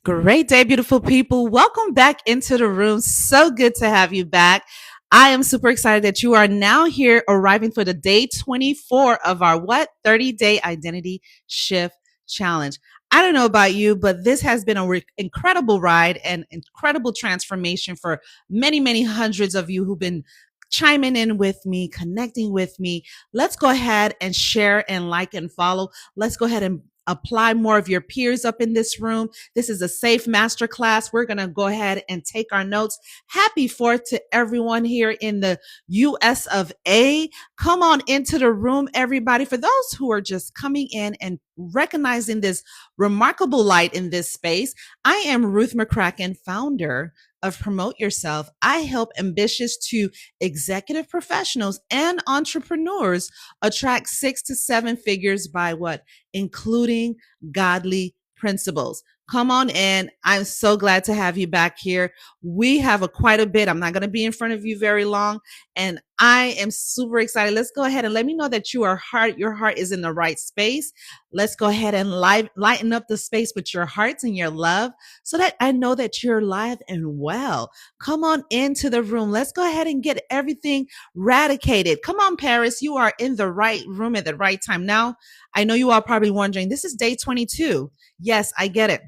Great day, beautiful people. Welcome back into the room. So good to have you back. I am super excited that you are now here arriving for the day 24 of our 30-day identity shift challenge. I don't know about you, but this has been an incredible ride and incredible transformation for many hundreds of you who've been chiming in with me, connecting with me. Let's go ahead and share and like and follow. Let's go ahead and apply more of your peers up in this room. This is a safe masterclass. We're going to go ahead and take our notes. Happy 4th to everyone here in the US of A. Come on into the room, everybody. For those who are just coming in and recognizing this remarkable light in this space, I am Ruth McCracken, founder of Promote Yourself. I help ambitious to executive professionals and entrepreneurs attract 6 to 7 figures by what? Including godly principles. Come on in. I'm so glad to have you back here. We have quite a bit. I'm not going to be in front of you very long, and I am super excited. Let's go ahead and let me know that your heart is in the right space. Let's go ahead and lighten up the space with your hearts and your love so that I know that you're alive and well. Come on into the room. Let's go ahead and get everything eradicated. Come on, Paris. You are in the right room at the right time. Now, I know you all probably wondering, this is day 22. Yes, I get it.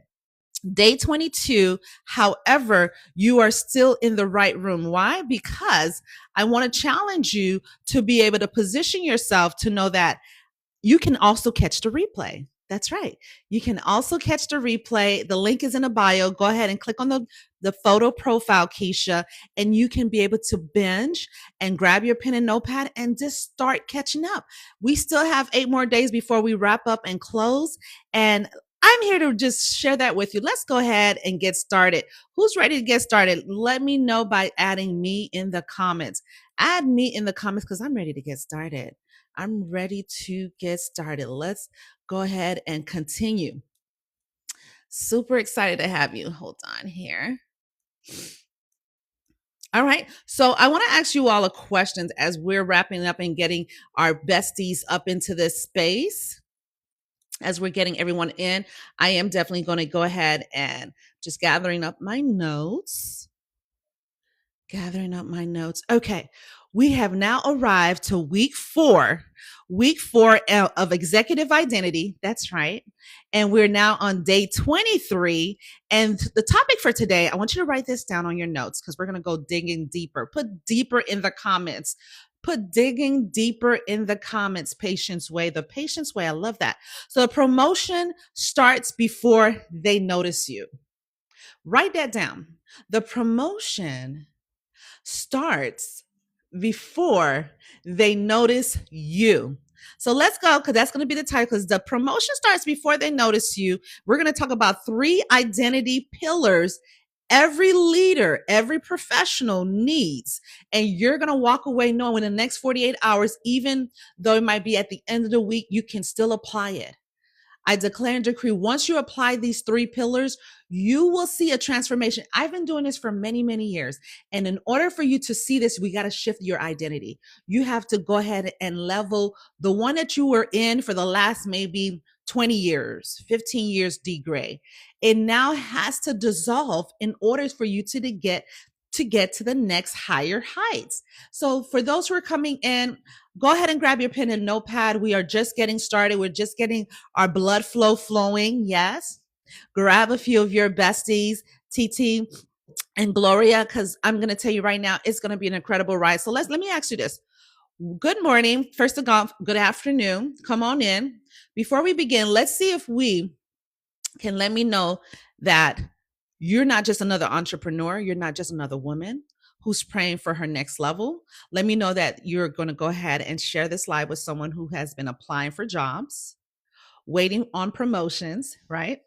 Day 22. However, you are still in the right room. Why? Because I want to challenge you to be able to position yourself to know that you can also catch the replay. That's right. You can also catch the replay. The link is in the bio. Go ahead and click on the photo profile, Keisha, and you can be able to binge and grab your pen and notepad and just start catching up. We still have 8 more days before we wrap up and close. And I'm here to just share that with you. Let's go ahead and get started. Who's ready to get started? Let me know by adding me in the comments. Add me in the comments because I'm ready to get started. I'm ready to get started. Let's go ahead and continue. Super excited to have you. Hold on here. All right. So I want to ask you all a question as we're wrapping up and getting our besties up into this space. As we're getting everyone in, I am definitely going to go ahead and just gathering up my notes. Okay. We have now arrived to week 4 of executive identity. That's right. And we're now on day 23. And the topic for today, I want you to write this down on your notes because we're going to go digging deeper. Put deeper in the comments. Put digging deeper in the comments, Patience Way. The Patience Way. I love that. So promotion starts before they notice you. Write that down. The promotion starts before they notice you. So let's go, because that's going to be the title, because the promotion starts before they notice you. We're going to talk about 3 identity pillars every leader, every professional needs. And you're going to walk away knowing in the next 48 hours, even though it might be at the end of the week, you can still apply it. I declare and decree, once you apply these 3 pillars, you will see a transformation. I've been doing this for many years. And in order for you to see this, we got to shift your identity. You have to go ahead and level the one that you were in for the last maybe 20 years, 15 years, D-Gray. It now has to dissolve in order for you to get to the next higher heights. So for those who are coming in, go ahead and grab your pen and notepad. We are just getting started. We're just getting our blood flow flowing. Yes. Grab a few of your besties, TT and Gloria, because I'm going to tell you right now, it's going to be an incredible ride. So let me ask you this. Good morning. First of all, good afternoon. Come on in. Before we begin, let's see if we can let me know that you're not just another entrepreneur. You're not just another woman who's praying for her next level. Let me know that you're going to go ahead and share this live with someone who has been applying for jobs, waiting on promotions, right?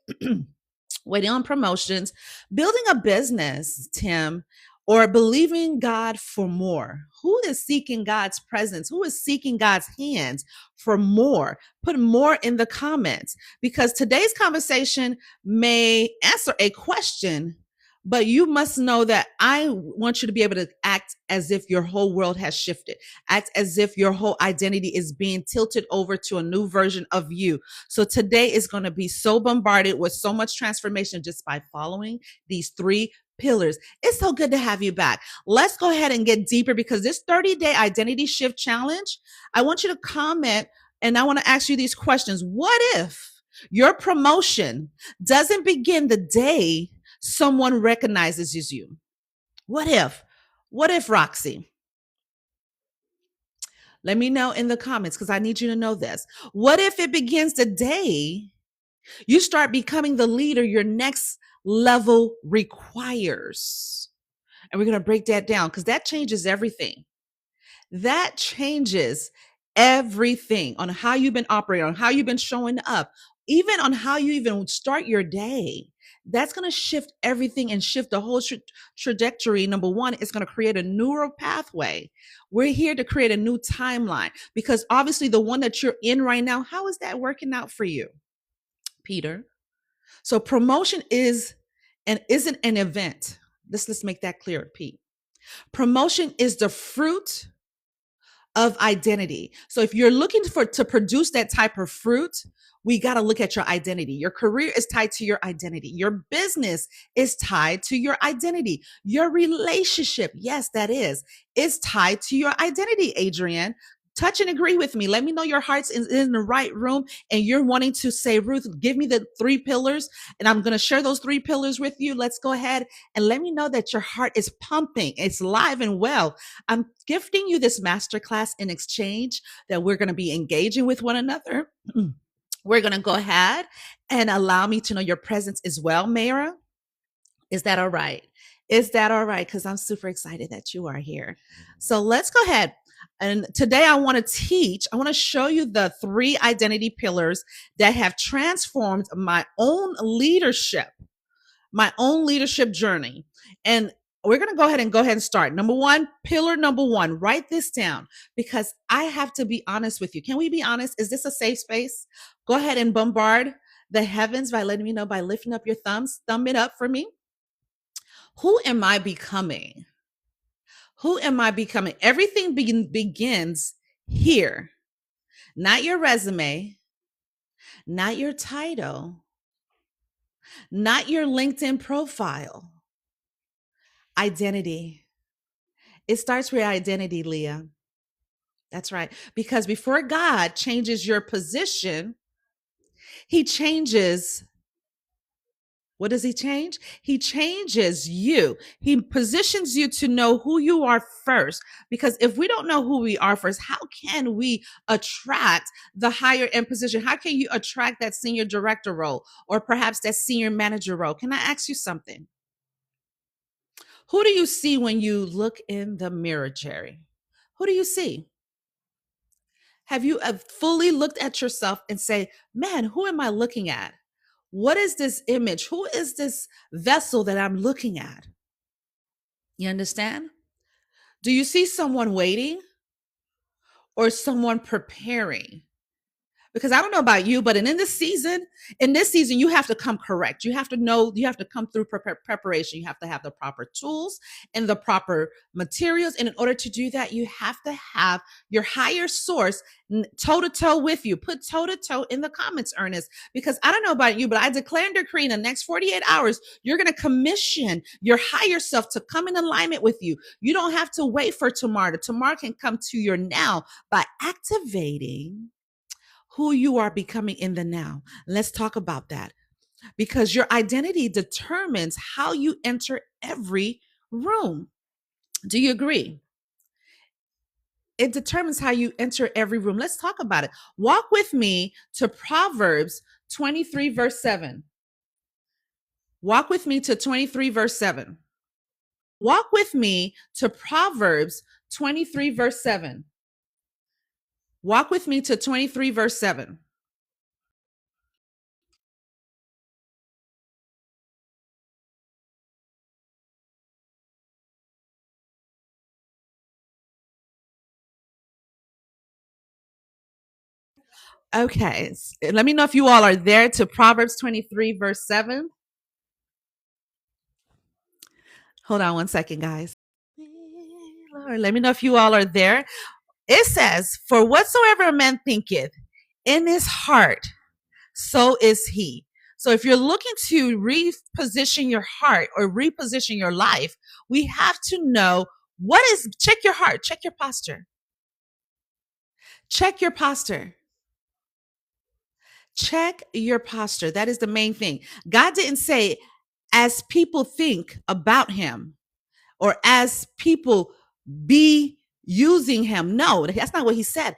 Waiting on promotions, building a business, Tim, or believing God for more. Who is seeking God's presence? Who is seeking God's hands for more? Put more in the comments, because today's conversation may answer a question, but you must know that I want you to be able to act as if your whole world has shifted. Act as if your whole identity is being tilted over to a new version of you. So today is going to be so bombarded with so much transformation just by following these three pillars. It's so good to have you back. Let's go ahead and get deeper because this 30-day identity shift challenge, I want you to comment and I want to ask you these questions. What if your promotion doesn't begin the day someone recognizes you? What if? What if, Roxy? Let me know in the comments because I need you to know this. What if it begins the day you start becoming the leader your next level requires? And we're going to break that down because that changes everything. That changes everything on how you've been operating, on how you've been showing up, even on how you even start your day. That's going to shift everything and shift the whole trajectory. Number one, it's going to create a neural pathway. We're here to create a new timeline because obviously the one that you're in right now, how is that working out for you, Peter? So promotion is and isn't an event. Let's make that clear, Pete. Promotion is the fruit of identity. So if you're looking to produce that type of fruit, we got to look at your identity. Your career is tied to your identity. Your business is tied to your identity. Your relationship, yes, that is tied to your identity, Adrienne. Touch and agree with me. Let me know your heart's in the right room and you're wanting to say, Ruth, give me the three pillars and I'm going to share those three pillars with you. Let's go ahead and let me know that your heart is pumping. It's live and well. I'm gifting you this masterclass in exchange that we're going to be engaging with one another. We're going to go ahead and allow me to know your presence as well, Mayra. Is that all right? Is that all right? Because I'm super excited that you are here. So let's go ahead. And today I want to show you the three identity pillars that have transformed my own leadership journey. And we're going to go ahead and start. Pillar number one, write this down because I have to be honest with you. Can we be honest? Is this a safe space? Go ahead and bombard the heavens by letting me know, by lifting up your thumbs. Thumb it up for me. Who am I becoming? Who am I becoming? Everything begins here. Not your resume, not your title, not your LinkedIn profile. Identity. It starts with identity, Leah. That's right. Because before God changes your position, he changes. What does he change? He changes you. He positions you to know who you are first. Because if we don't know who we are first, how can we attract the higher end position? How can you attract that senior director role or perhaps that senior manager role? Can I ask you something? Who do you see when you look in the mirror, Jerry? Who do you see? Have you fully looked at yourself and say, man, who am I looking at? What is this image? Who is this vessel that I'm looking at? You understand? Do you see someone waiting or someone preparing? Because I don't know about you, but in this season, you have to come correct. You have to know, you have to come through preparation. You have to have the proper tools and the proper materials. And in order to do that, you have to have your higher source toe to toe with you. Put toe to toe in the comments, Ernest, because I don't know about you, but I declare and decree in the next 48 hours, you're going to commission your higher self to come in alignment with you. You don't have to wait for tomorrow. Tomorrow can come to your now by activating who you are becoming in the now. Let's talk about that because your identity determines how you enter every room. Do you agree? It determines how you enter every room. Let's talk about it. Walk with me to Proverbs 23, verse 7. Walk with me to 23, verse 7. Walk with me to Proverbs 23, verse 7. Walk with me to 23, verse 7. Okay, let me know if you all are there to Proverbs 23, verse 7. Hold on one second, guys. Or let me know if you all are there. It says, "For whatsoever a man thinketh in his heart, so is he." So if you're looking to reposition your heart or reposition your life, we have to know check your heart, check your posture, check your posture, check your posture. That is the main thing. God didn't say, as people think about him or as people be using him. No, that's not what he said.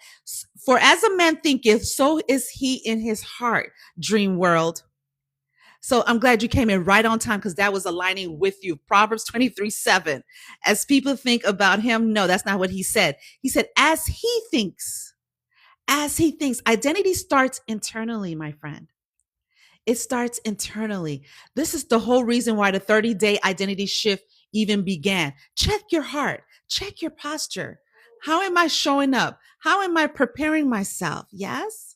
For as a man thinketh, so is he in his heart, dream world. So I'm glad you came in right on time because that was aligning with you. Proverbs 23:7. As people think about him, no, that's not what he said. He said, as he thinks, as he thinks. Identity starts internally, my friend. It starts internally. This is the whole reason why the 30-day identity shift even began. Check your heart, check your posture. How am I showing up? How am I preparing myself? Yes?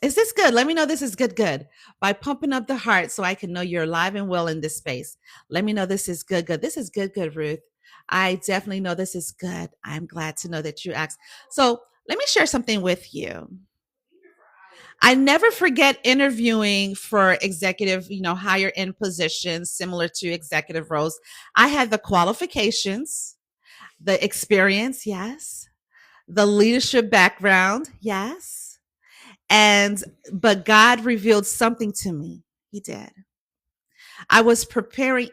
Is this good? Let me know this is good. By pumping up the heart so I can know you're alive and well in this space. Let me know this is good. This is good, Ruth. I definitely know this is good. I'm glad to know that you asked. So let me share something with you. I never forget interviewing for executive, higher end positions similar to executive roles. I had the qualifications, the experience, yes, the leadership background, yes. But God revealed something to me. He did. I was preparing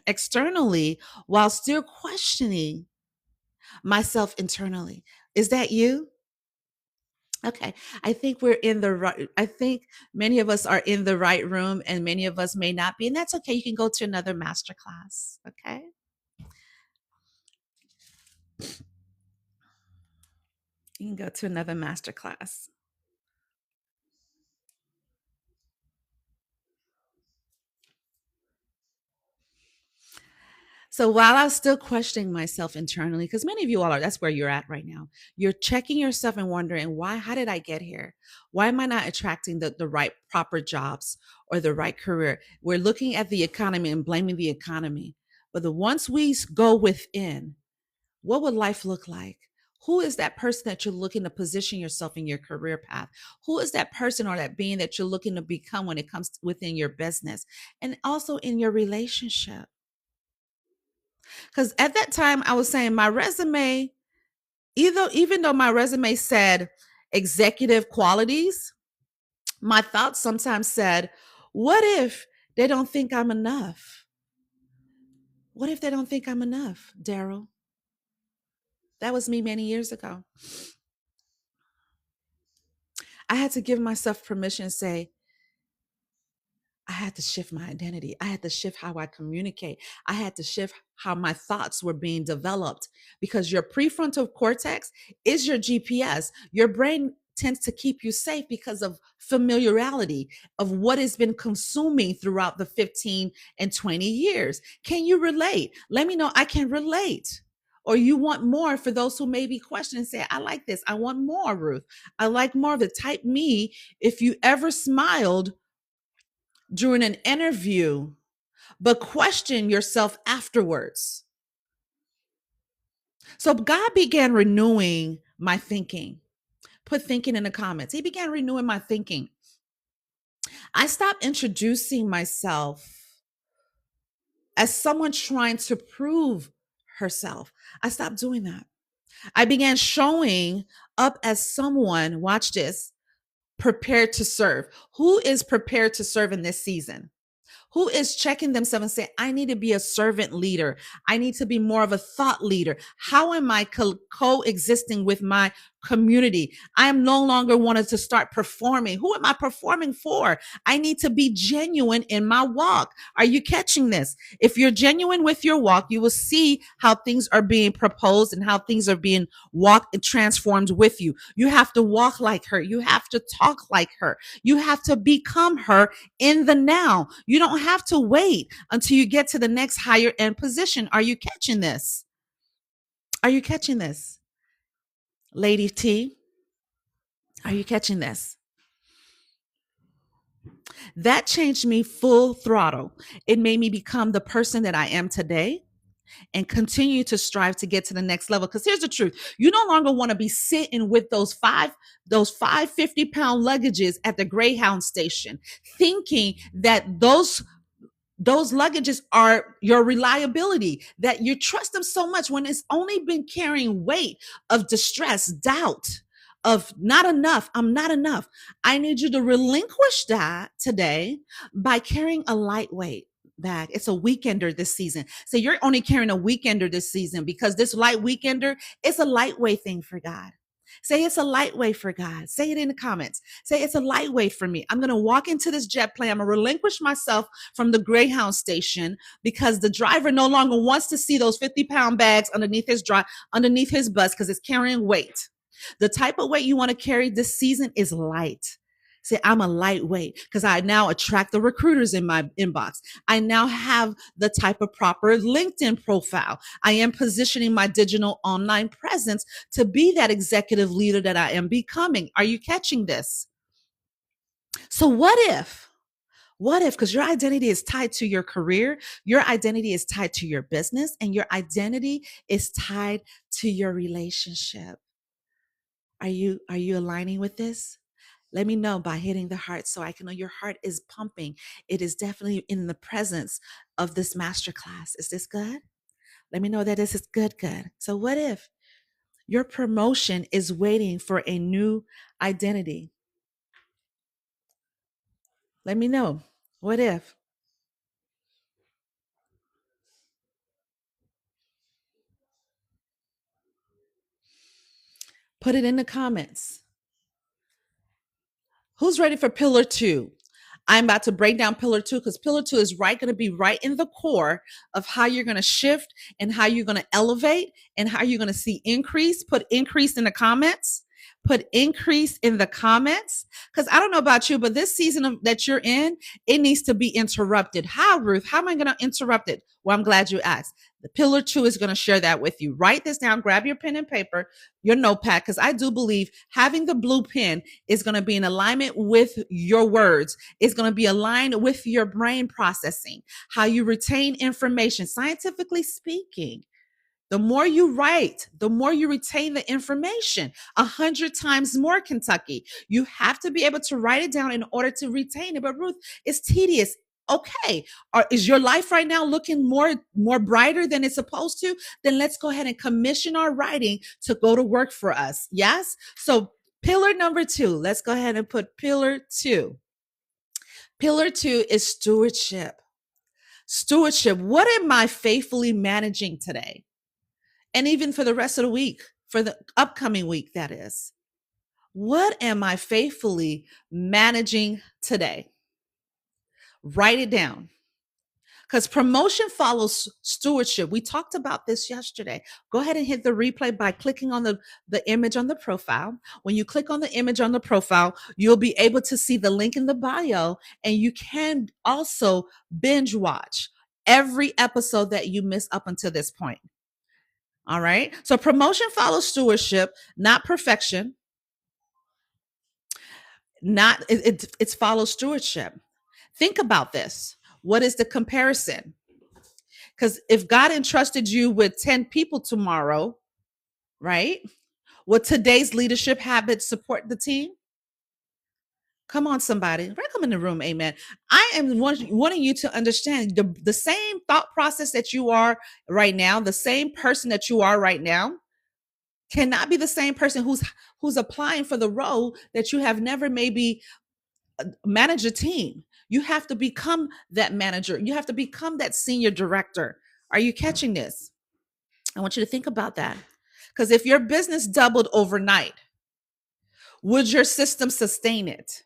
externally while still questioning myself internally. Is that you? Okay. I think we're in the right. I think many of us are in the right room and many of us may not be. And that's okay. You can go to another master class. Okay. You can go to another master class. So while I was still questioning myself internally, because many of you all are, that's where you're at right now. You're checking yourself and wondering, why, how did I get here? Why am I not attracting the right proper jobs or the right career? We're looking at the economy and blaming the economy. But once we go within, what would life look like? Who is that person that you're looking to position yourself in your career path? Who is that person or that being that you're looking to become when it comes within your business and also in your relationship? Because at that time, I was saying my resume, even though my resume said executive qualities, my thoughts sometimes said, what if they don't think I'm enough? What if they don't think I'm enough, Daryl? That was me many years ago. I had to give myself permission and say, I had to shift my identity. I had to shift how I communicate. I had to shift how my thoughts were being developed because your prefrontal cortex is your GPS. Your brain tends to keep you safe because of familiarity of what has been consuming throughout the 15 and 20 years. Can you relate? Let me know I can relate. Or you want more for those who may be questioning, say, I like this. I want more, Ruth. I like more of it. Type me if you ever smiled during an interview, but question yourself afterwards. So God began renewing my thinking. Put thinking in the comments. He began renewing my thinking. I stopped introducing myself as someone trying to prove herself. I stopped doing that. I began showing up as someone, watch this, prepared to serve. Who is prepared to serve in this season? Who is checking themselves and saying, I need to be a servant leader. I need to be more of a thought leader. How am I coexisting with my community? I am no longer wanting to start performing. Who am I performing for? I need to be genuine in my walk. Are you catching this? If you're genuine with your walk, you will see how things are being proposed and how things are being walked and transformed with you. You have to walk like her. You have to talk like her. You have to become her in the now. You don't have to wait until you get to the next higher end position. Are you catching this? Are you catching this? Lady T, are you catching this? That changed me full throttle. It made me become the person that I am today. and continue to strive to get to the next level. Because here's the truth. You no longer want to be sitting with those five 50-pound luggages at the Greyhound station, thinking that those luggages are your reliability, that you trust them so much when it's only been carrying weight of distress, doubt, of not enough. I'm not enough. I need you to relinquish that today by carrying a lightweight bag. It's a weekender this season. So you're only carrying a weekender this season because this light weekender is a lightweight thing for God. Say it's a lightweight for God. Say it in the comments. Say it's a lightweight for me. I'm going to walk into this jet plane. I'm going to relinquish myself from the Greyhound station because the driver no longer wants to see those 50-pound bags underneath his bus because it's carrying weight. The type of weight you want to carry this season is light. Say, I'm a lightweight because I now attract the recruiters in my inbox. I now have the type of proper LinkedIn profile. I am positioning my digital online presence to be that executive leader that I am becoming. Are you catching this? So what if, because your identity is tied to your career, your identity is tied to your business, and your identity is tied to your relationship. Are you aligning with this? Let me know by hitting the heart so I can know your heart is pumping. It is definitely in the presence of this masterclass. Is this good? Let me know that this is good. So what if your promotion is waiting for a new identity? Let me know. What if? Put it in the comments. Who's ready for pillar two? I'm about to break down pillar two because pillar two is going to be right in the core of how you're going to shift and how you're going to elevate and how you're going to see increase. Put increase in the comments. Put increase in the comments. Because I don't know about you, but this that you're in, it needs to be interrupted. How, Ruth? How am I going to interrupt it? Well, I'm glad you asked. The pillar two is going to share that with you. Write this down. Grab your pen and paper, your notepad, because I do believe having the blue pen is going to be in alignment with your words. It's going to be aligned with your brain processing, how you retain information, scientifically speaking. The more you write, the more you retain the information. 100 times more, Kentucky. You have to be able to write it down in order to retain it. But Ruth, it's tedious. Okay. Is your life right now looking more brighter than it's supposed to? Then let's go ahead and commission our writing to go to work for us. Yes. So pillar number two, let's go ahead and put pillar two. Pillar two is stewardship. Stewardship. What am I faithfully managing today? And even for the rest of the week, for the upcoming week, that is. What am I faithfully managing today? Write it down. Because promotion follows stewardship. We talked about this yesterday. Go ahead and hit the replay by clicking on the image on the profile. When you click on the image on the profile, you'll be able to see the link in the bio, and you can also binge watch every episode that you missed up until this point. All right. So promotion follows stewardship, not perfection. It's follows stewardship. Think about this. What is the comparison? Because if God entrusted you with 10 people tomorrow, right? Would today's leadership habits support the team? Come on, somebody. Welcome in the room. Amen. I am wanting you to understand the same thought process that you are right now, the same person that you are right now, cannot be the same person who's applying for the role that you have never maybe managed a team. You have to become that manager. You have to become that senior director. Are you catching this? I want you to think about that. Because if your business doubled overnight, would your system sustain it?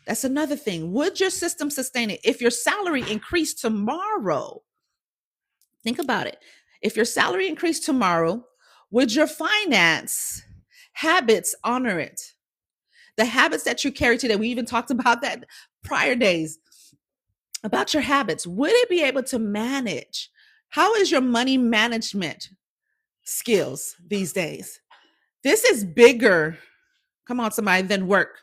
That's another thing. Would your system sustain it? If your salary increased tomorrow, think about it. If your salary increased tomorrow, would your finance habits honor it? The habits that you carry today, we even talked about that prior days, about your habits. Would it be able to manage? How is your money management skills these days? This is bigger, come on, somebody, than work.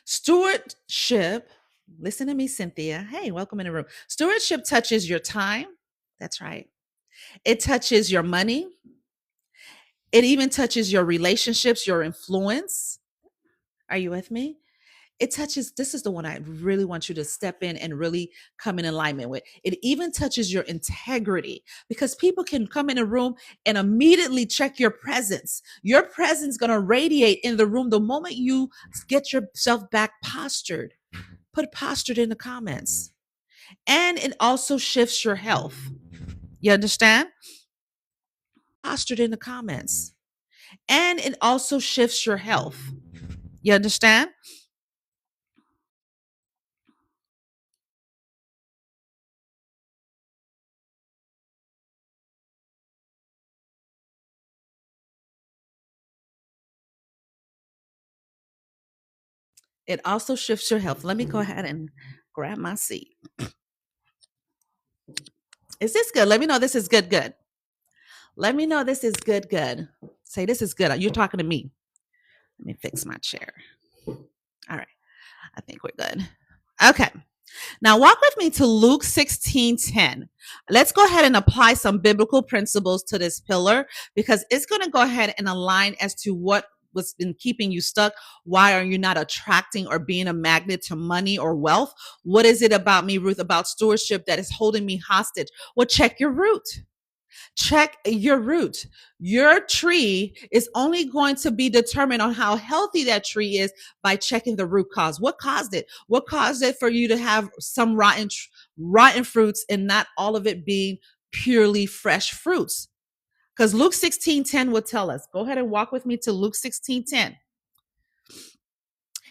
Stewardship, listen to me, Cynthia. Hey, welcome in the room. Stewardship touches your time, That's right. It touches your money. It even touches your relationships, your influence. Are you with me? It touches, this is the one I really want you to step in and really come in alignment with. It even touches your integrity because people can come in a room and immediately check your presence. Your presence going to radiate in the room the moment you get yourself back postured. Put postured in the comments. And it also shifts your health. You understand? Postured in the comments. And it also shifts your health. You understand? It also shifts your health. Let me go ahead and grab my seat. Is this good? Let me know this is good, good. Let me know this is good, good. Say this is good. You're talking to me. Let me fix my chair. All right. I think we're good. Okay. Now walk with me to Luke 16:10. Let's go ahead and apply some biblical principles to this pillar because it's going to go ahead and align as to what was been keeping you stuck. Why are you not attracting or being a magnet to money or wealth? What is it about me, Ruth, about stewardship that is holding me hostage? Well, check your root. Check your root. Your tree is only going to be determined on how healthy that tree is by checking the root cause. What caused it? What caused it for you to have some rotten fruits and not all of it being purely fresh fruits? Because Luke 16:10 will tell us. Go ahead and walk with me to Luke 16:10.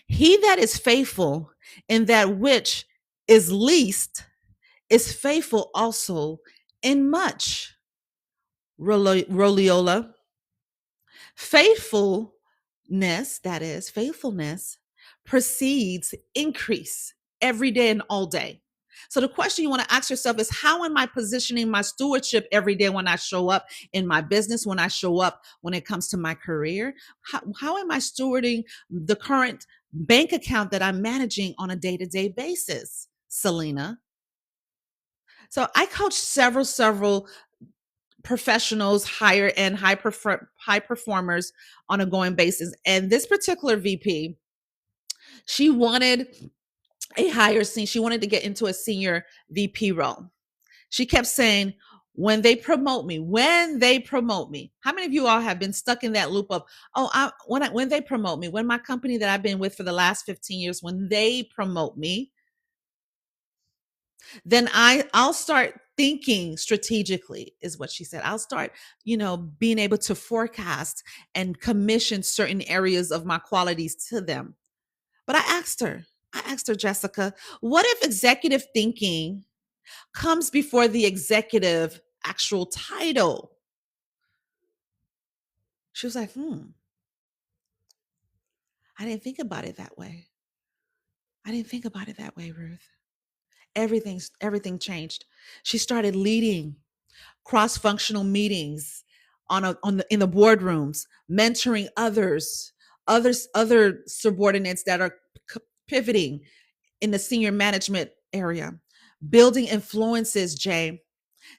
He that is faithful in that which is least is faithful also in much. Roliola. Faithfulness, that is, faithfulness precedes increase every day and all day. So the question you want to ask yourself is how am I positioning my stewardship every day when I show up in my business, when I show up when it comes to my career? How am I stewarding the current bank account that I'm managing on a day-to-day basis, Selena? So I coach several professionals, higher end, high performers on a going basis. And this particular VP, she wanted a higher scene. She wanted to get into a senior VP role. She kept saying, when they promote me. How many of you all have been stuck in that loop of, when they promote me, when my company that I've been with for the last 15 years, when they promote me, then I'll start thinking strategically is what she said. I'll start, being able to forecast and commission certain areas of my qualities to them. But I asked her, Jessica, what if executive thinking comes before the executive actual title? She was like, I didn't think about it that way. I didn't think about it that way, Ruth. Everything changed. She started leading cross-functional meetings in the boardrooms, mentoring other subordinates that are pivoting in the senior management area, building influences, Jay,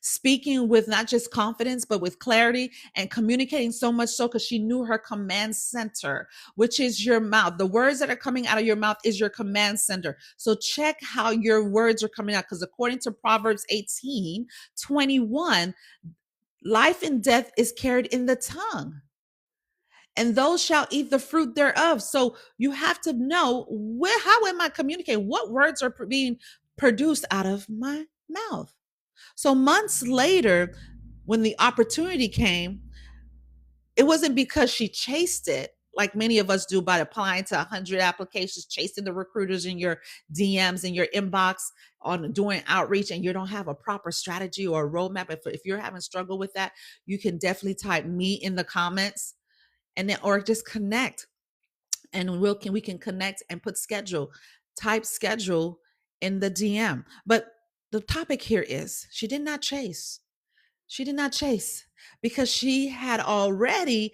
speaking with not just confidence, but with clarity and communicating so much so because she knew her command center, which is your mouth. The words that are coming out of your mouth is your command center. So check how your words are coming out because according to Proverbs 18:21, life and death is carried in the tongue, and those shall eat the fruit thereof. So you have to know how am I communicating? What words are being produced out of my mouth? So months later, when the opportunity came, it wasn't because she chased it like many of us do by applying to 100 applications, chasing the recruiters in your DMs in your inbox on doing outreach, and you don't have a proper strategy or a roadmap. If you're having struggle with that, you can definitely type me in the comments and then or just connect, and we can connect and put schedule, type schedule in the DM. But the topic here is she did not chase. She did not chase because she had already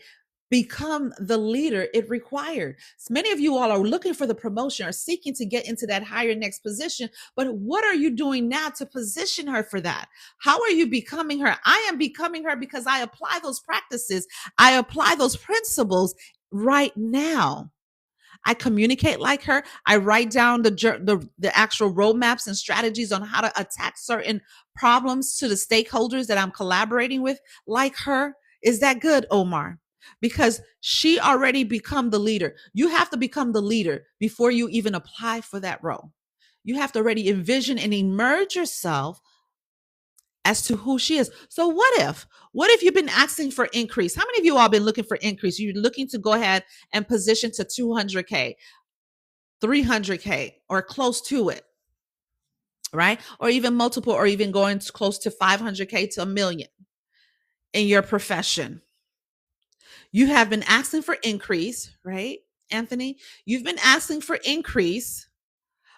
become the leader it required. So many of you all are looking for the promotion or seeking to get into that higher next position, but what are you doing now to position her for that? How are you becoming her? I am becoming her because I apply those practices, I apply those principles right now. I communicate like her. I write down the actual roadmaps and strategies on how to attack certain problems to the stakeholders that I'm collaborating with like her. Is that good, Omar? Because she already become the leader. You have to become the leader before you even apply for that role. You have to already envision and emerge yourself as to who she is. So what if you've been asking for increase? How many of you all been looking for increase? You're looking to go ahead and position to 200K, 300K, or close to it, right? Or even multiple, or even going close to 500K to a million in your profession. You have been asking for increase, right, Anthony? You've been asking for increase,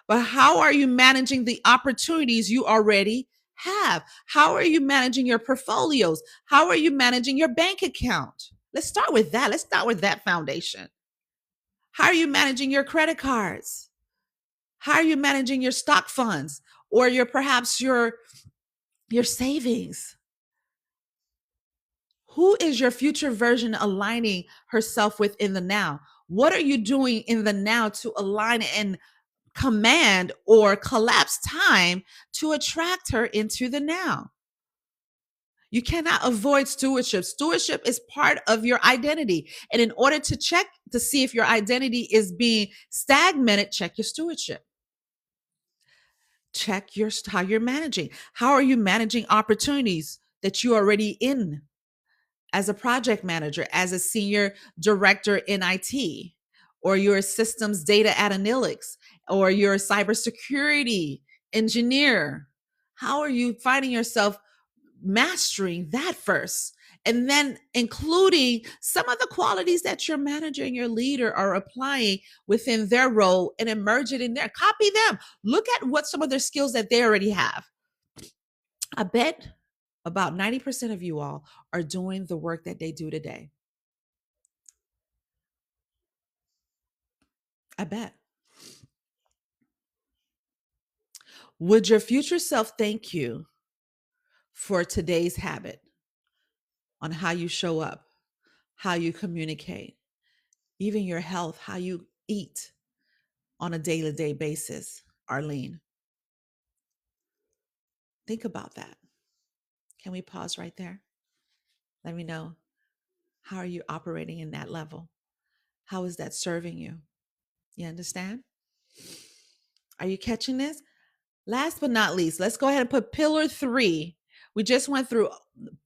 but how are you managing the opportunities you already have? How are you managing your portfolios? How are you managing your bank account? Let's start with that. Let's start with that foundation. How are you managing your credit cards? How are you managing your stock funds or perhaps your savings? Who is your future version aligning herself with in the now? What are you doing in the now to align and command or collapse time to attract her into the now? You cannot avoid stewardship. Stewardship is part of your identity. And in order to check to see if your identity is being stagnated, check your stewardship. Check how you're managing. How are you managing opportunities that you're already in as a project manager, as a senior director in IT, or your systems data analytics, or your cybersecurity engineer? How are you finding yourself mastering that first? And then including some of the qualities that your manager and your leader are applying within their role and emerge it in there. Copy them. Look at what some of their skills that they already have. I bet about 90% of you all are doing the work that they do today. I bet. Would your future self thank you for today's habit on how you show up, how you communicate, even your health, how you eat on a day-to-day basis, Arlene? Think about that. Can we pause right there? Let me know. How are you operating in that level? How is that serving you? You understand? Are you catching this? Last but not least, let's go ahead and put pillar 3. We just went through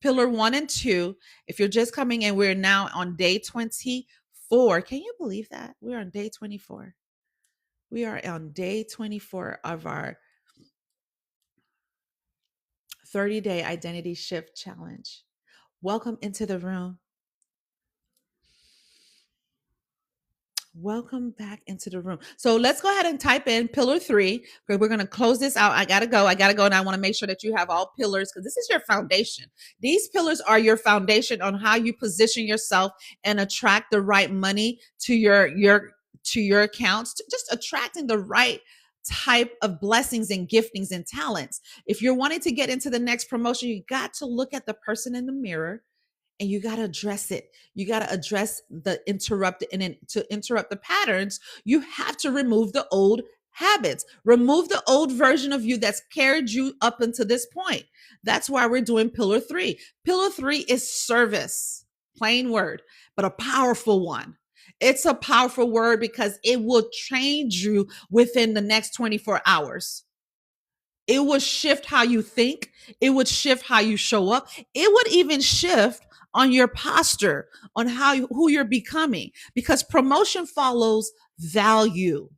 pillar 1 and 2. If you're just coming in, we're now on day 24. Can you believe that? We're on day 24. We are on day 24 of our 30-day identity shift challenge. Welcome into the room. Welcome back into the room. So let's go ahead and type in pillar 3, because we're going to close this out. I got to go. And I want to make sure that you have all pillars, because this is your foundation. These pillars are your foundation on how you position yourself and attract the right money to your accounts, just attracting the right type of blessings and giftings and talents. If you're wanting to get into the next promotion, you got to look at the person in the mirror and you got to address it. You got to address the and to interrupt the patterns, you have to remove the old habits, remove the old version of you that's carried you up until this point. That's why we're doing pillar 3. Pillar 3 is service, plain word, but a powerful one. It's a powerful word because it will change you within the next 24 hours. It would shift how you think. It would shift how you show up. It would even shift on your posture, on who you're becoming, because promotion follows value.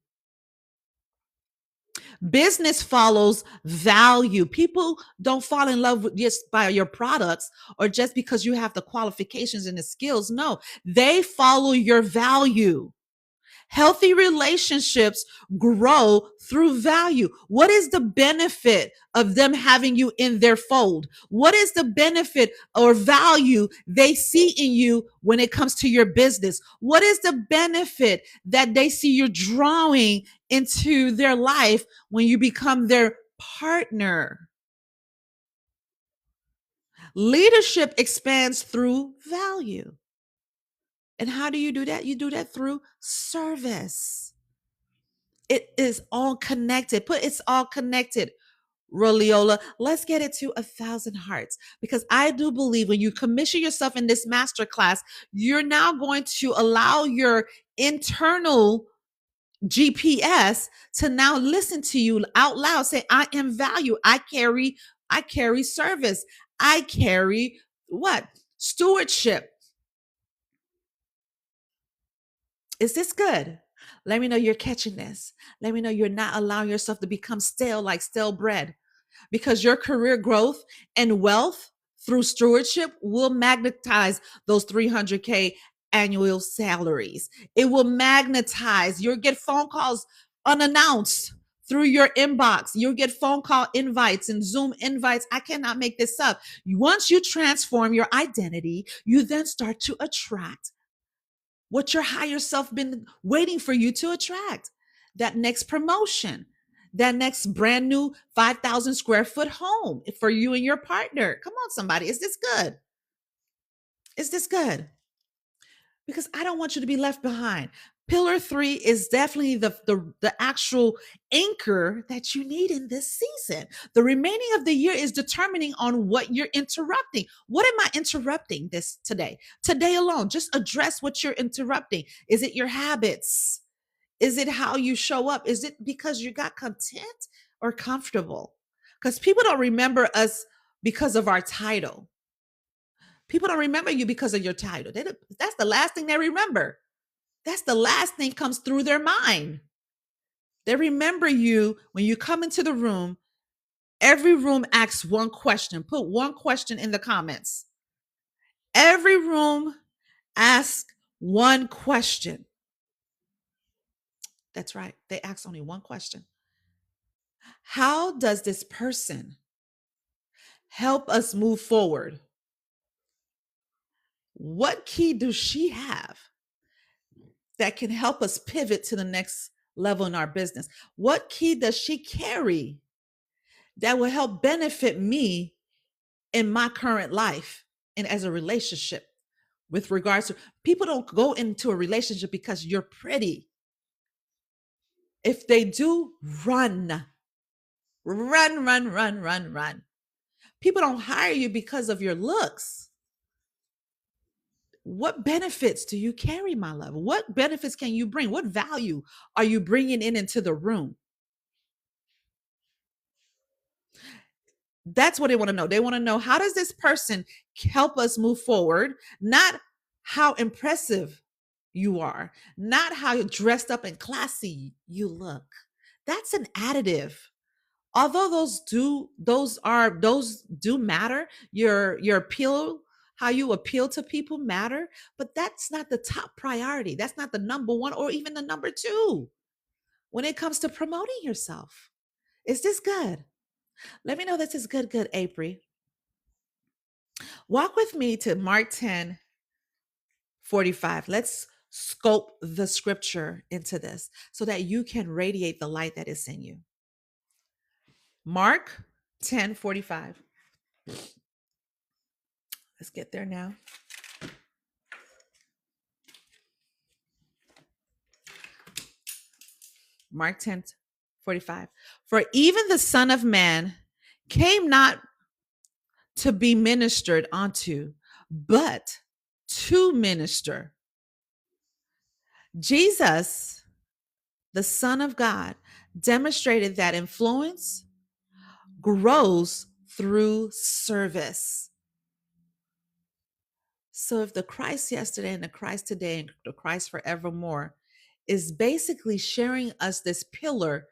Business follows value. People don't fall in love with just by your products or just because you have the qualifications and the skills. No, they follow your value. Healthy relationships grow through value. What is the benefit of them having you in their fold? What is the benefit or value they see in you when it comes to your business? What is the benefit that they see you drawing into their life when you become their partner? Leadership expands through value. And how do you do that? You do that through service. It is all connected. It's all connected. Roliola, let's get it to 1,000 hearts, because I do believe when you commission yourself in this masterclass, you're now going to allow your internal GPS to now listen to you out loud. Say, I am value. I carry service. I carry what? Stewardship. Is this good? Let me know you're catching this. Let me know you're not allowing yourself to become stale like stale bread, because your career growth and wealth through stewardship will magnetize those 300K annual salaries. It will magnetize. You'll get phone calls unannounced through your inbox. You'll get phone call invites and Zoom invites. I cannot make this up. Once you transform your identity, you then start to attract what your higher self been waiting for you to attract. That next promotion, that next brand new 5,000 square foot home for you and your partner. Come on, somebody. Is this good? Is this good? Because I don't want you to be left behind. Pillar 3 is definitely the actual anchor that you need in this season. The remaining of the year is determining on what you're interrupting. What am I interrupting this today? Today alone, just address what you're interrupting. Is it your habits? Is it how you show up? Is it because you got content or comfortable? Because people don't remember us because of our title. People don't remember you because of your title. That's the last thing they remember. That's the last thing comes through their mind. They remember you when you come into the room. Every room asks one question. Put one question in the comments. Every room asks one question. That's right. They ask only one question. How does this person help us move forward? What key does she have that can help us pivot to the next level in our business? What key does she carry that will help benefit me in my current life and as a relationship? With regards to, people don't go into a relationship because you're pretty. If they do, run. Run, run, run, run, run. People don't hire you because of your looks. What benefits do you carry, my love? What benefits can you bring? What value are you bringing into the room? That's what they want to know. They want to know, how does this person help us move forward? Not how impressive you are, not how dressed up and classy you look. That's an additive. Although those do matter. Your appeal, how you appeal to people matter, but that's not the top priority. That's not the number one or even the number two when it comes to promoting yourself. Is this good? Let me know this is good, April. Walk with me to Mark 10:45. Let's scope the scripture into this so that you can radiate the light that is in you. Mark 10:45. Let's get there now. Mark 10:45. For even the Son of Man came not to be ministered unto, but to minister. Jesus, the Son of God, demonstrated that influence grows through service. So if the Christ yesterday and the Christ today and the Christ forevermore is basically sharing us this pillar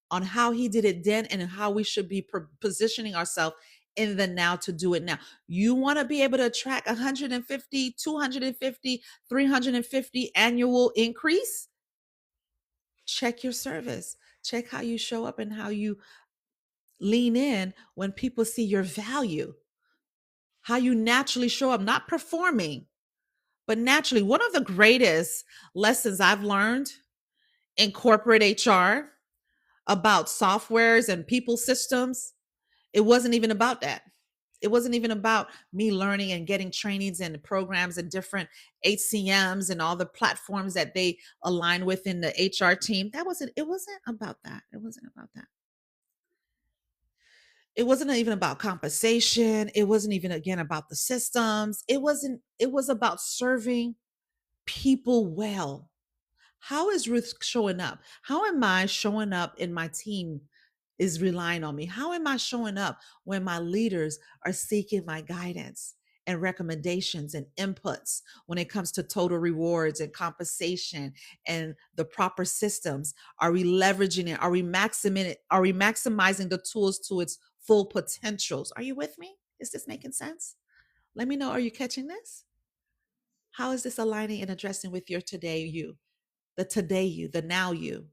on how he did it then and how we should be positioning ourselves in the now to do it now. You want to be able to attract 150, 250, 350 annual increase? Check your service. Check how you show up and how you lean in when people see your value, how you naturally show up, not performing, but naturally. One of the greatest lessons I've learned in corporate HR about softwares and people systems, it wasn't even about that. It wasn't even about me learning and getting trainings and programs and different HCMs and all the platforms that they align with in the HR team. It wasn't about that. It wasn't about that. It wasn't even about compensation. It wasn't even again about the systems. It was about serving people well. How is Ruth showing up? How am I showing up in my team is relying on me? How am I showing up when my leaders are seeking my guidance and recommendations and inputs when it comes to total rewards and compensation and the proper systems? Are we leveraging it? Are we maximizing it? Are we maximizing the tools to its full potentials? Are you with me? Is this making sense? Let me know. Are you catching this? How is this aligning and addressing with your today you, the today you, the now you?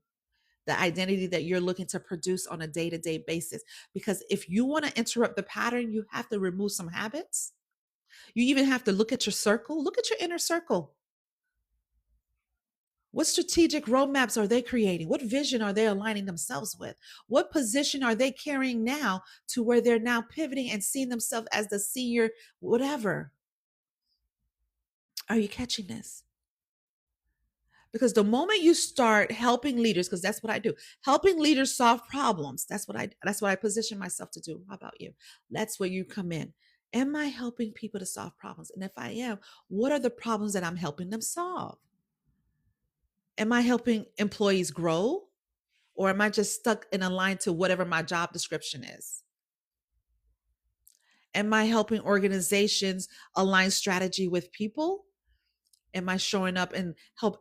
The identity that you're looking to produce on a day-to-day basis. Because if you want to interrupt the pattern, you have to remove some habits. You even have to look at your circle, look at your inner circle. What strategic roadmaps are they creating? What vision are they aligning themselves with? What position are they carrying now to where they're now pivoting and seeing themselves as the senior, whatever? Are you catching this? Because the moment you start helping leaders, because that's what I do, helping leaders solve problems, that's what I position myself to do. How about you? That's where you come in. Am I helping people to solve problems? And if I am, what are the problems that I'm helping them solve? Am I helping employees grow? Or am I just stuck in a line to whatever my job description is? Am I helping organizations align strategy with people? Am I showing up and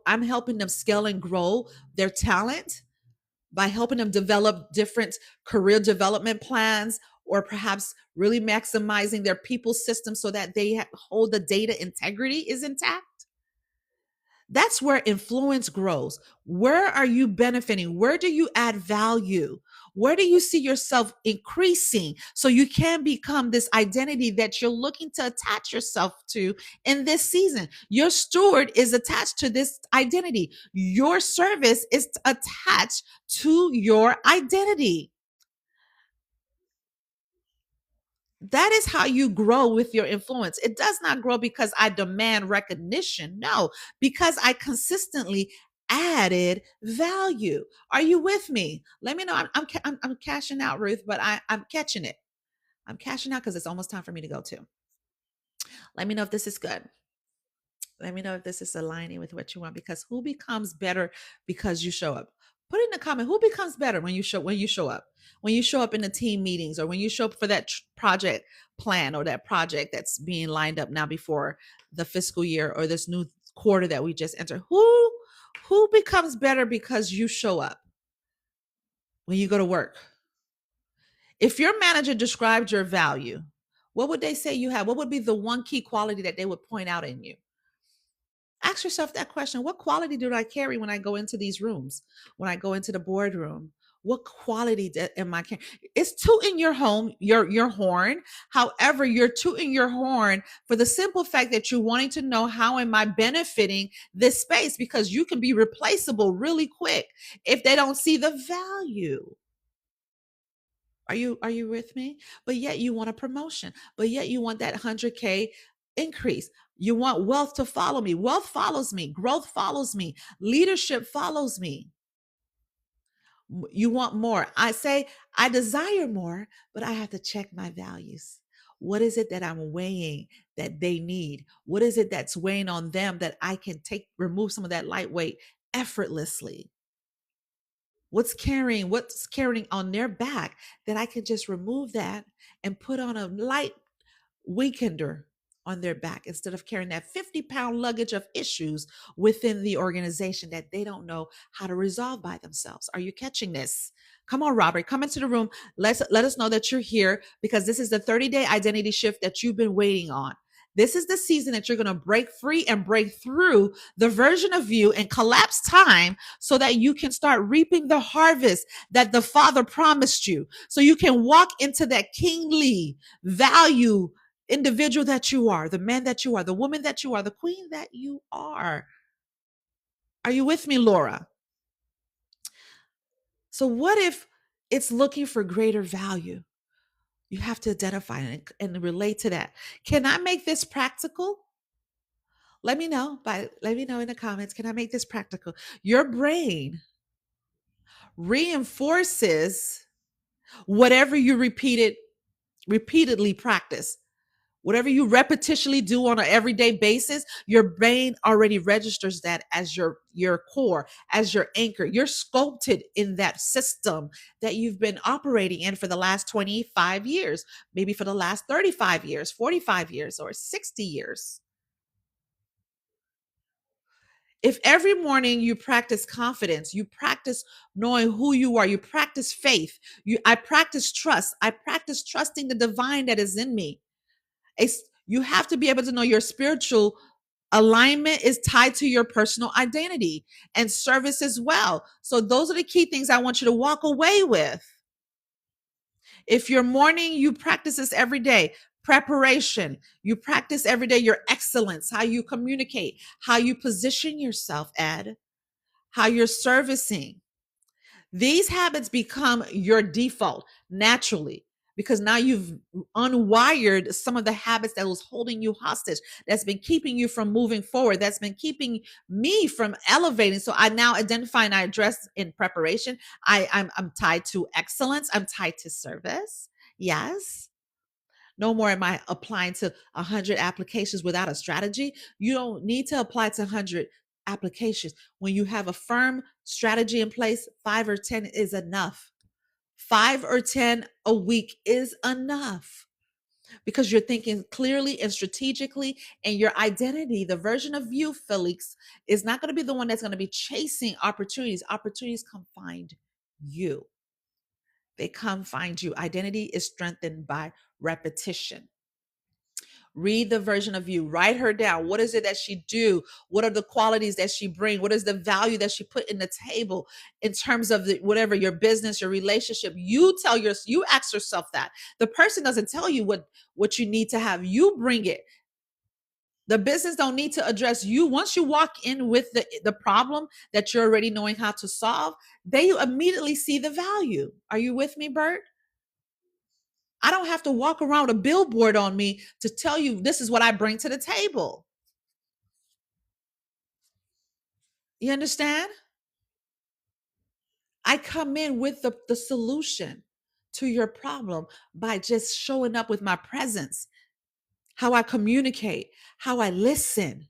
I'm helping them scale and grow their talent by helping them develop different career development plans, or perhaps really maximizing their people system so that they hold the data integrity is intact. That's where influence grows. Where are you benefiting? Where do you add value? Where do you see yourself increasing so you can become this identity that you're looking to attach yourself to in this season? Your steward is attached to this identity. Your service is attached to your identity. That is how you grow with your influence. It does not grow because I demand recognition. No, because I consistently added value. Are you with me? Let me know. I'm cashing out, Ruth, but I'm catching it. I'm cashing out because it's almost time for me to go too. Let me know if this is good. Let me know if this is aligning with what you want, because who becomes better because you show up? Put in the comment, who becomes better when you show up? When you show up in the team meetings, or when you show up for that project plan, or that project that's being lined up now before the fiscal year or this new quarter that we just entered. Who becomes better because you show up when you go to work? If your manager described your value, what would they say you have? What would be the one key quality that they would point out in you? Ask yourself that question. What quality do I carry when I go into these rooms? When I go into the boardroom? What quality am I carrying? It's tooting your your horn. However, you're tooting your horn for the simple fact that you're wanting to know, how am I benefiting this space? Because you can be replaceable really quick if they don't see the value. Are you with me? But yet you want a promotion. But yet you want that 100K increase. You want wealth to follow me. Wealth follows me. Growth follows me. Leadership follows me. You want more. I say I desire more, but I have to check my values. What is it that I'm weighing that they need? What is it that's weighing on them that I can remove some of that lightweight effortlessly? What's carrying on their back that I can just remove that and put on a light weekender on their back, instead of carrying that 50-pound luggage of issues within the organization that they don't know how to resolve by themselves. Are you catching this? Come on, Robert, come into the room. Let us know that you're here, because this is the 30-day identity shift that you've been waiting on. This is the season that you're going to break free and break through the version of you and collapse time so that you can start reaping the harvest that the Father promised you. So you can walk into that kingly value individual that you are, the man that you are, the woman that you are, the queen that you are. Are you with me, Laura? So what if it's looking for greater value? You have to identify and relate to that. Can I make this practical? Let me know in the comments. Can I make this practical? Your brain reinforces whatever you repeatedly practice. Whatever you repetitionally do on an everyday basis, your brain already registers that as your core, as your anchor. You're sculpted in that system that you've been operating in for the last 25 years, maybe for the last 35 years, 45 years, or 60 years. If every morning you practice confidence, you practice knowing who you are, you practice faith, I practice trust, I practice trusting the divine that is in me. You have to be able to know your spiritual alignment is tied to your personal identity and service as well. So those are the key things I want you to walk away with. If your morning, you practice this every day. Preparation, you practice every day your excellence, how you communicate, how you position yourself, Ed, how you're servicing. These habits become your default naturally because now you've unwired some of the habits that was holding you hostage, that's been keeping you from moving forward, that's been keeping me from elevating. So I now identify and I address in preparation. I'm tied to excellence. I'm tied to service. Yes. No more am I applying to 100 applications without a strategy. You don't need to apply to 100 applications. When you have a firm strategy in place, 5 or 10 is enough. 5 or 10 a week is enough because you're thinking clearly and strategically, and your identity, the version of you, Felix, is not going to be the one that's going to be chasing opportunities. Opportunities come find you. They come find you. Identity is strengthened by repetition. Read the version of you. Write her down. What is it that she do? What are the qualities that she bring? What is the value that she put in the table in terms of whatever your business, your relationship? You ask yourself that. The person doesn't tell you what you need to have. You bring it. The business don't need to address you. Once you walk in with the problem that you're already knowing how to solve, they immediately see the value. Are you with me, Bert? I don't have to walk around a billboard on me to tell you this is what I bring to the table. You understand? I come in with the solution to your problem by just showing up with my presence, how I communicate, how I listen,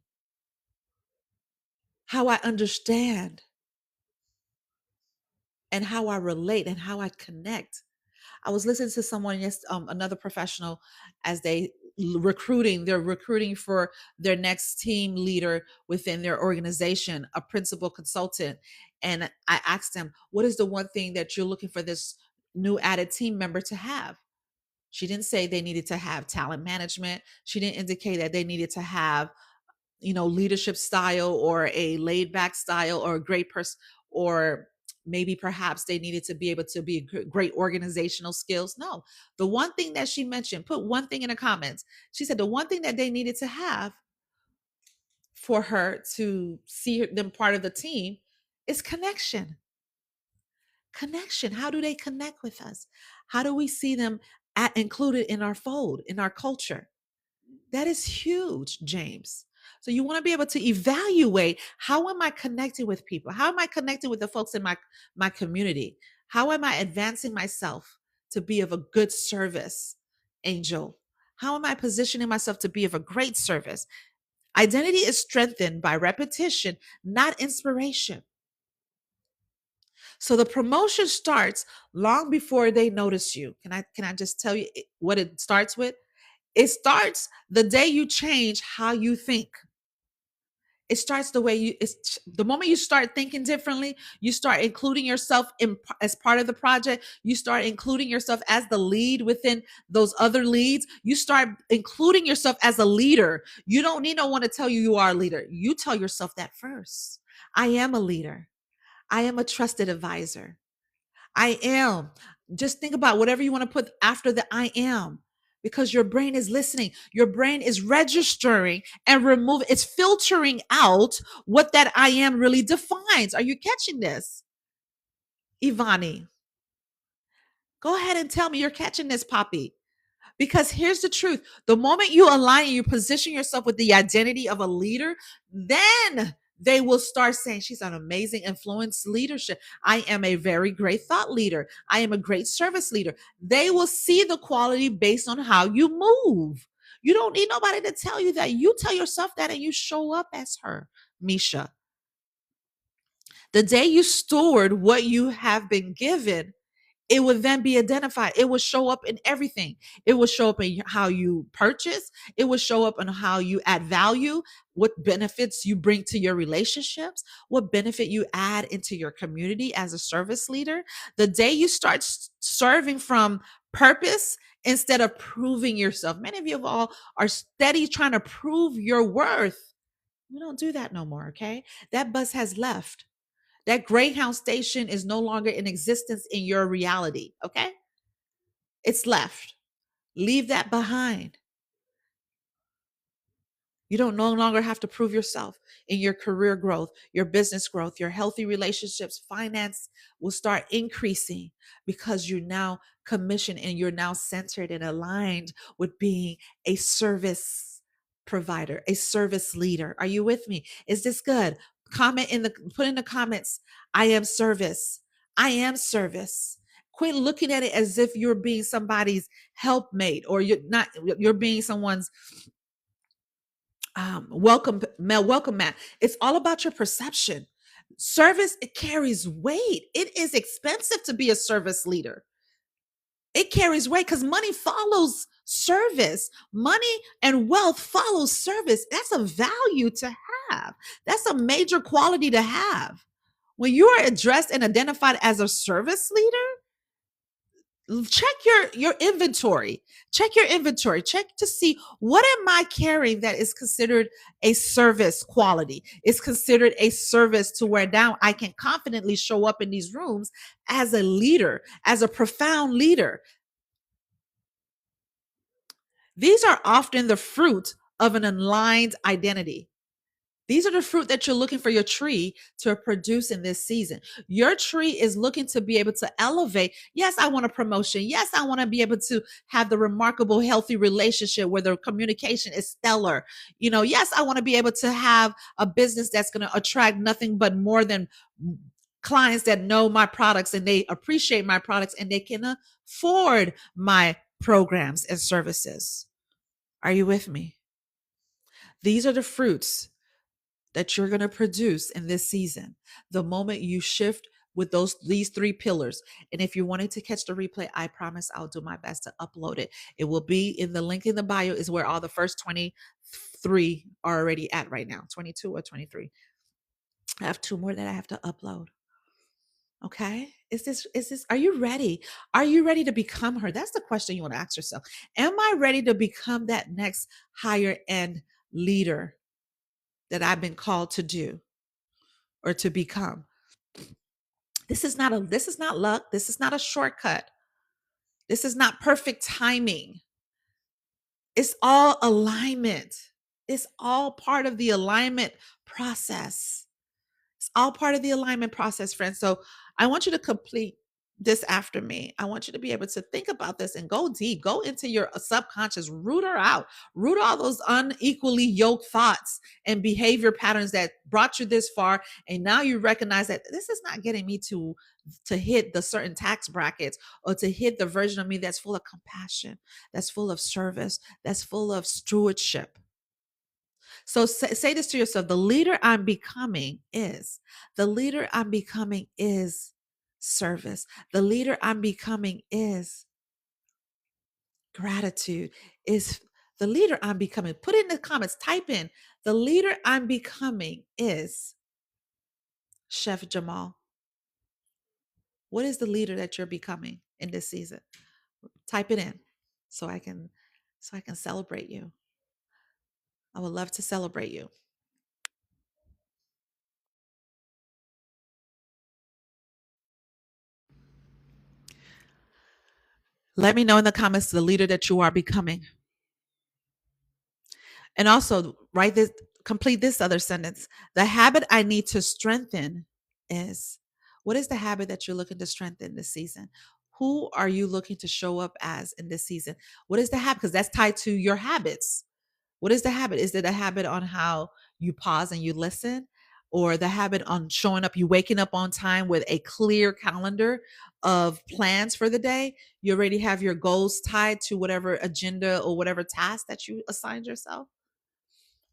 how I understand, and how I relate and how I connect. I was listening to someone, another professional, as they're recruiting for their next team leader within their organization, a principal consultant. And I asked them, what is the one thing that you're looking for this new added team member to have? She didn't say they needed to have talent management. She didn't indicate that they needed to have leadership style or a laid back style or a great person, or maybe perhaps they needed to be able to be great organizational skills. No, the one thing that she mentioned, put one thing in the comments. She said the one thing that they needed to have for her to see them part of the team is connection. Connection. How do they connect with us? How do we see them included in our fold, in our culture? That is huge, James. So you want to be able to evaluate, how am I connecting with people? How am I connecting with the folks in my community? How am I advancing myself to be of a good service, Angel? How am I positioning myself to be of a great service? Identity is strengthened by repetition, not inspiration. So the promotion starts long before they notice you. Can I just tell you what it starts with? It starts the day you change how you think. It starts the way it's the moment you start thinking differently, you start including yourself as part of the project, you start including yourself as the lead within those other leads, you start including yourself as a leader. You don't need no one to tell you you are a leader. You tell yourself that first. I am a leader. I am a trusted advisor. I am. Just think about whatever you want to put after the I am, because your brain is listening. Your brain is registering and removing, it's filtering out what that I am really defines. Are you catching this? Ivani, go ahead and tell me you're catching this, Poppy. Because here's the truth. The moment you align and you position yourself with the identity of a leader, then they will start saying, she's an amazing influence leadership. I am a very great thought leader. I am a great service leader. They will see the quality based on how you move. You don't need nobody to tell you that. You tell yourself that and you show up as her, Misha. The day you steward what you have been given, it would then be identified. It would show up in everything. It would show up in how you purchase. It would show up in how you add value, what benefits you bring to your relationships, what benefit you add into your community as a service leader. The day you start serving from purpose instead of proving yourself. Many of you all are steady trying to prove your worth. We don't do that no more, okay? That bus has left. That Greyhound station is no longer in existence in your reality. Okay. It's left. Leave that behind. You don't no longer have to prove yourself in your career growth, your business growth, your healthy relationships. Finance will start increasing because you're now commissioned and you're now centered and aligned with being a service provider, a service leader. Are you with me? Is this good? Put in the comments, I am service. I am service. Quit looking at it as if you're being somebody's helpmate or you're being someone's welcome mat. It's all about your perception. Service, it carries weight. It is expensive to be a service leader. It carries weight because money follows service. Money and wealth follows service. That's a value to have. That's a major quality to have. When you are addressed and identified as a service leader, check your inventory. Check your inventory. Check to see, what am I carrying that is considered a service quality, is considered a service to where now I can confidently show up in these rooms as a leader, as a profound leader. These are often the fruit of an aligned identity. These are the fruit that you're looking for your tree to produce in this season. Your tree is looking to be able to elevate. Yes, I want a promotion. Yes, I want to be able to have the remarkable, healthy relationship where the communication is stellar. Yes, I want to be able to have a business that's going to attract nothing but more than clients that know my products and they appreciate my products and they can afford my programs and services. Are you with me? These are the fruits that you're going to produce in this season. The moment you shift with these three pillars. And if you're wanting to catch the replay, I promise I'll do my best to upload it. It will be in the link in the bio, is where all the first 23 are already at right now. 22 or 23. I have 2 more that I have to upload. Okay. Are you ready? Are you ready to become her? That's the question you want to ask yourself. Am I ready to become that next higher end leader that I've been called to do or to become? This is not luck. This is not a shortcut. This is not perfect timing. It's all alignment. It's all part of the alignment process. It's all part of the alignment process, friends. So I want you to complete this after me. I want you to be able to think about this and go deep, go into your subconscious, root her out, root all those unequally yoked thoughts and behavior patterns that brought you this far. And now you recognize that this is not getting me to hit the certain tax brackets or to hit the version of me that's full of compassion, that's full of service, that's full of stewardship. So say this to yourself, the leader I'm becoming is service. The leader I'm becoming is gratitude, is the leader I'm becoming. Put in the comments, type in, The leader I'm becoming is Chef Jamal. What is the leader that you're becoming in this season? Type it in so I can celebrate you. I would love to celebrate you. Let me know in the comments the leader that you are becoming. And also complete this other sentence. The habit I need to strengthen is, what is the habit that you're looking to strengthen this season? Who are you looking to show up as in this season? What is the habit? Because that's tied to your habits. What is the habit? Is it a habit on how you pause and you listen? Or the habit on showing up, you waking up on time with a clear calendar of plans for the day? You already have your goals tied to whatever agenda or whatever task that you assigned yourself?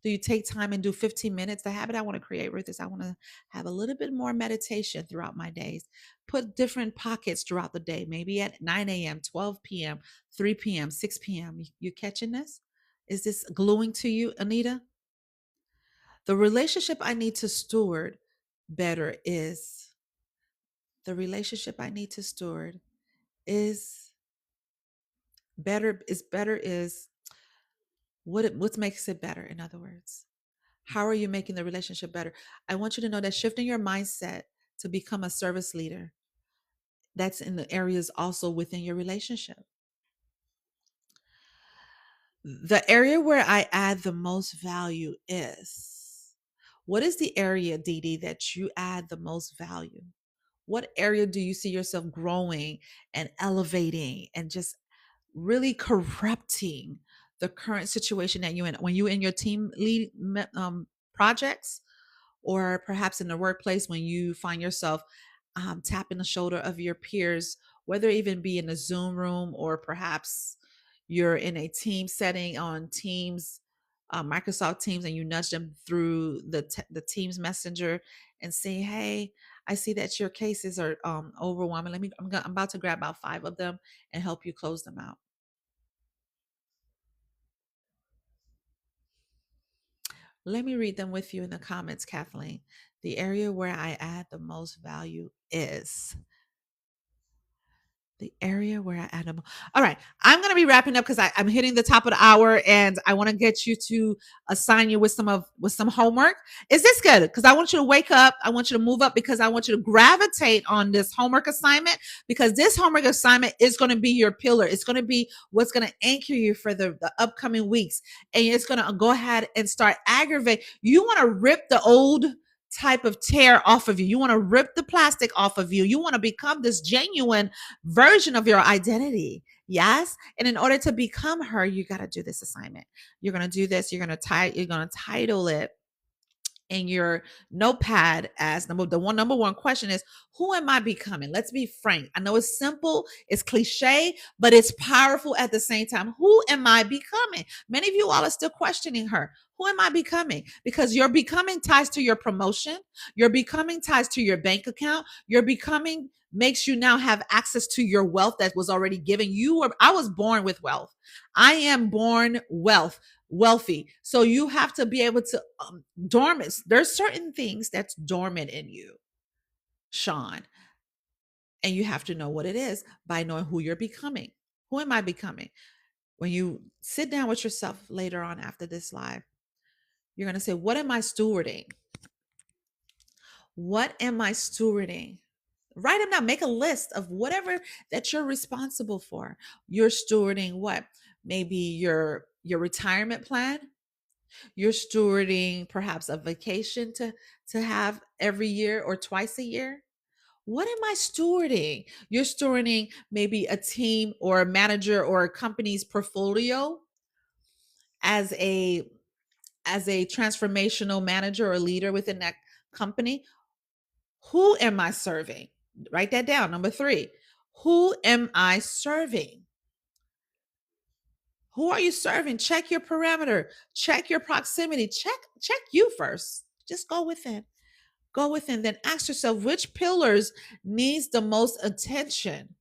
Do you take time and do 15 minutes? The habit I want to create, Ruth, is I want to have a little bit more meditation throughout my days. Put different pockets throughout the day, maybe at 9 a.m., 12 p.m., 3 p.m., 6 p.m. You catching this? Is this gluing to you, Anita? The relationship I need to steward better is the relationship I need to steward is better is what makes it better, in other words. How are you making the relationship better? I want you to know that shifting your mindset to become a service leader, that's in the areas also within your relationship. The area where I add the most value is, what is the area, Dee Dee, that you add the most value? What area do you see yourself growing and elevating and just really corrupting the current situation that you're in? When you're in your team lead projects, or perhaps in the workplace when you find yourself tapping the shoulder of your peers, whether it even be in a Zoom room or perhaps you're in a team setting on Teams, Microsoft Teams, and you nudge them through the Teams Messenger and say, "Hey, I see that your cases are overwhelming. I'm about to grab about 5 of them and help you close them out." Let me read them with you in the comments, Kathleen. The area where I add the most value is the area where I add them. All right. I'm going to be wrapping up because I'm hitting the top of the hour and I want to get you to assign you with some homework. Is this good? Because I want you to wake up. I want you to move up because I want you to gravitate on this homework assignment, because this homework assignment is going to be your pillar. It's going to be what's going to anchor you for the upcoming weeks. And it's going to go ahead and start aggravate. You want to rip the old type of tear off of you. You want to rip the plastic off of you. You want to become this genuine version of your identity. Yes. And in order to become her, you got to do this assignment. You're going to do this. You're going to title it in your notepad as number one question is, who am I becoming? Let's be frank. I know it's simple, it's cliche, but it's powerful at the same time. Who am I becoming? Many of you all are still questioning her. Who am I becoming? Because your becoming ties to your promotion. Your becoming ties to your bank account. Your becoming makes you now have access to your wealth that was already given you. I was born with wealth. I am born wealthy. So you have to be able to dormant. There's certain things that's dormant in you, Sean, and you have to know what it is by knowing who you're becoming. Who am I becoming? When you sit down with yourself later on after this live, you're going to say, what am I stewarding? What am I stewarding? Write them down. Make a list of whatever that you're responsible for. You're stewarding what? Maybe your retirement plan. You're stewarding perhaps a vacation to have every year or twice a year. What am I stewarding? You're stewarding maybe a team or a manager or a company's portfolio as a transformational manager or leader within that company. Who am I serving? Write that down. Number 3. Who am I serving? Who are you serving? Check your parameter. Check your proximity. Check you first. Just go within. Go within. Then ask yourself, which pillars needs the most attention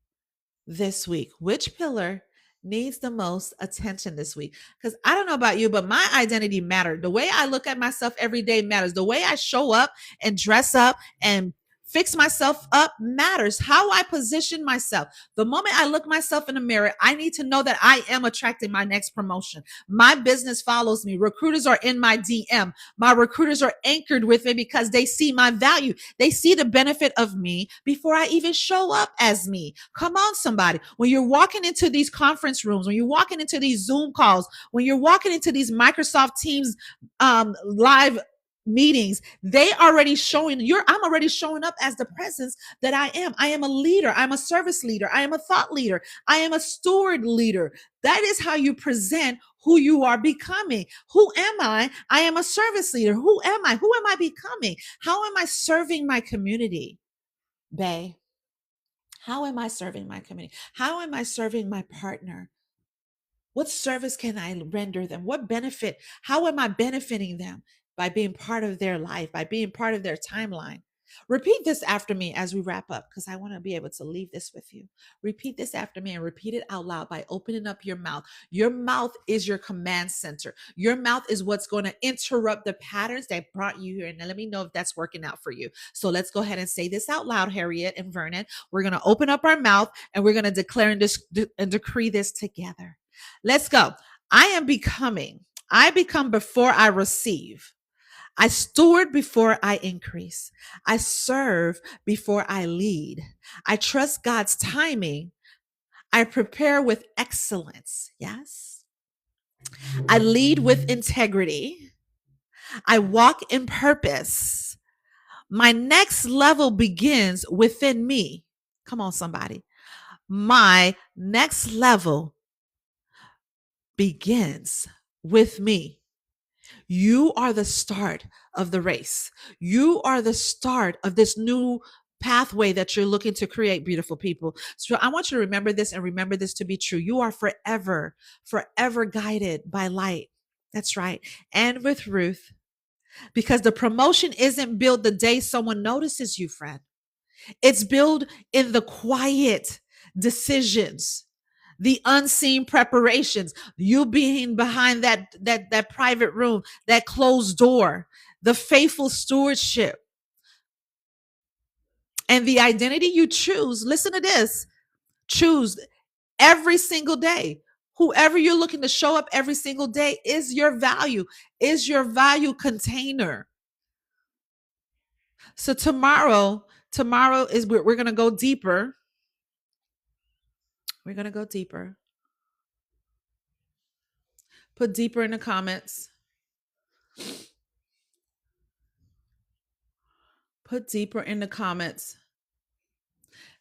this week? Which pillar needs the most attention this week? Because I don't know about you, but my identity matters. The way I look at myself every day matters. The way I show up and dress up and fix myself up matters. How I position myself. The moment I look myself in the mirror, I need to know that I am attracting my next promotion. My business follows me. Recruiters are in my DM. My recruiters are anchored with me because they see my value. They see the benefit of me before I even show up as me. Come on, somebody. When you're walking into these conference rooms, when you're walking into these Zoom calls, when you're walking into these Microsoft Teams live meetings, they already showing I'm already showing up as the presence that I am. I am a leader. I'm a service leader. I am a thought leader. I am a steward leader. That is how you present who you are becoming. Who am I? I am a service leader. Who am I? Who am I becoming? How am I serving my community? Bae, how am I serving my community? How am I serving my partner? What service can I render them? What benefit? How am I benefiting them by being part of their life, by being part of their timeline? Repeat this after me as we wrap up, because I want to be able to leave this with you. Repeat this after me and repeat it out loud by opening up your mouth. Your mouth is your command center. Your mouth is what's going to interrupt the patterns that brought you here. And let me know if that's working out for you. So let's go ahead and say this out loud, Harriet and Vernon. We're going to open up our mouth and we're going to declare and decree this together. Let's go. I am becoming. I become before I receive. I steward before I increase. I serve before I lead. I trust God's timing. I prepare with excellence. Yes. I lead with integrity. I walk in purpose. My next level begins within me. Come on, somebody. My next level begins with me. You are the start of the race. You are the start of this new pathway that you're looking to create, beautiful people. So I want you to remember this and remember this to be true. You are forever, forever guided by light. That's right. And with Ruth, because the promotion isn't built the day someone notices you, friend. It's built in the quiet decisions, the unseen preparations, you being behind that private room, that closed door, the faithful stewardship, and the identity you choose. Listen to this. Choose every single day. Whoever you're looking to show up every single day is your value container. So tomorrow is we're going to go deeper. We're going to go deeper. Put deeper in the comments. Put deeper in the comments,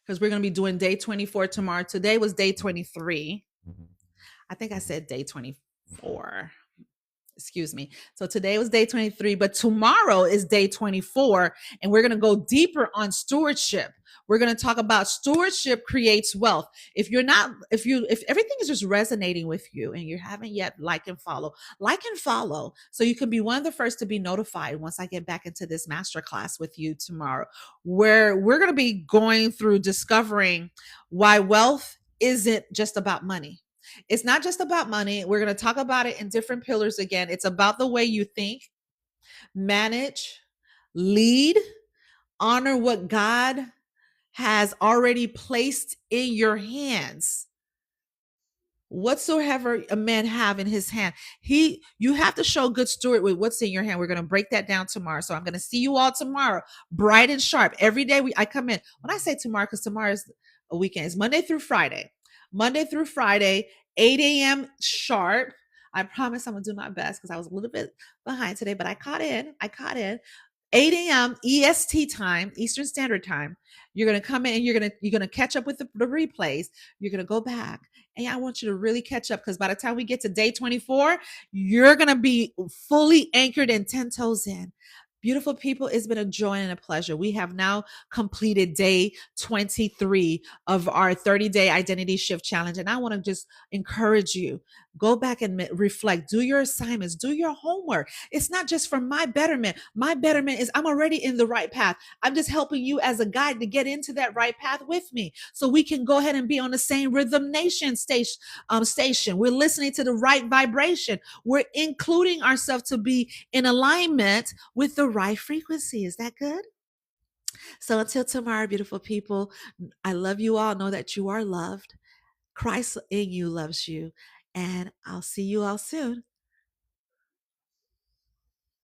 because we're going to be doing day 24 tomorrow. Today was day 23. I think I said day 24. Excuse me. So today was day 23, but tomorrow is day 24, and we're going to go deeper on stewardship. We're going to talk about stewardship creates wealth. If everything is just resonating with you and you haven't yet like and follow, so you can be one of the first to be notified once I get back into this masterclass with you tomorrow, where we're going to be going through discovering why wealth isn't just about money. It's not just about money. We're going to talk about it in different pillars again. It's about the way you think, manage, lead, honor what God has already placed in your hands. Whatsoever a man have in his hand, you have to show good steward with what's in your hand. We're going to break that down tomorrow. So I'm going to see you all tomorrow, bright and sharp. Every day I come in. When I say tomorrow, because tomorrow is a weekend, it's Monday through Friday. 8 a.m. sharp. I promise I'm going to do my best, because I was a little bit behind today, but I caught in. 8 a.m. EST time, Eastern Standard Time. You're going to come in and you're going to catch up with the replays. You're going to go back, and I want you to really catch up, because by the time we get to day 24, you're going to be fully anchored and 10 toes in. Beautiful people, it's been a joy and a pleasure. We have now completed day 23 of our 30-day identity shift challenge. And I want to just encourage you Go back and reflect, do your assignments, do your homework. It's not just for my betterment. My betterment is I'm already in the right path. I'm just helping you as a guide to get into that right path with me so we can go ahead and be on the same rhythm nation station. We're listening to the right vibration. We're including ourselves to be in alignment with the right frequency. Is that good? So until tomorrow, beautiful people, I love you all. Know that you are loved. Christ in you loves you. And I'll see you all soon.